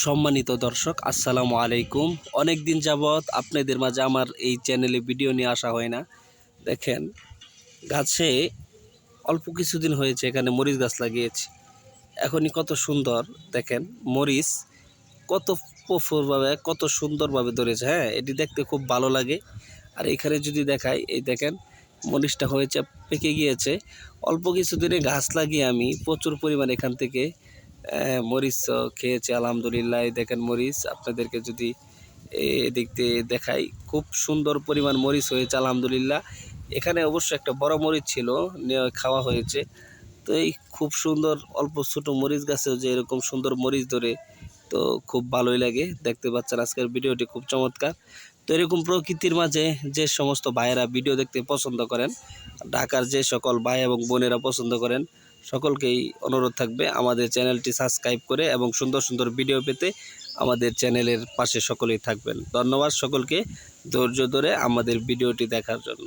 সম্মানিত দর্শক আসসালামু আলাইকুম। অনেক দিন যাবৎ আপনাদের মাঝে আমার এই চ্যানেলে ভিডিও নিয়ে আসা হয় না। দেখেন গাছে অল্প কিছুদিন হয়েছে এখানে মরিচ গাছ লাগিয়েছি। এখনই কত সুন্দর দেখেন মরিচ কত প্রফুরভাবে কত সুন্দরভাবে ধরেছে। হ্যাঁ, এটি দেখতে খুব ভালো লাগে। আর এখানে যদি দেখাই, এই দেখেন মরিচটা হয়েছে, পেকে গিয়েছে। অল্প কিছুদিনে গাছ লাগিয়ে আমি প্রচুর পরিমাণ এখান থেকে মরিচ খেয়েছি আলহামদুলিল্লাহ। এই দেখেন মরিচ আপনাদেরকে যদি এদিক দিয়ে দেখাই, খুব সুন্দর পরিমাণ মরিচ হয়েছে আলহামদুলিল্লাহ। এখানে অবশ্য একটা বড় মরিচ ছিল, নিয়ে খাওয়া হয়েছে। তো এই খুব সুন্দর অল্প ছোট মরিচ গাছেও যে এরকম সুন্দর মরিচ ধরে, তো খুব ভালোই লাগে। দেখতে পাচ্ছেন আজকের ভিডিওটি খুব চমৎকার। তো এরকম প্রকৃতির মাঝে যে সমস্ত ভাইয়েরা ভিডিও দেখতে পছন্দ করেন, ঢাকার যে সকল ভাই এবং বোনেরা পছন্দ করেন, সকলকেই অনুরোধ থাকবে আমাদের চ্যানেলটি সাবস্ক্রাইব করে এবং সুন্দর সুন্দর ভিডিও পেতে আমাদের চ্যানেলের পাশে সকলেই থাকবেন। ধন্যবাদ সকলকে ধৈর্য ধরে আমাদের ভিডিওটি দেখার জন্য।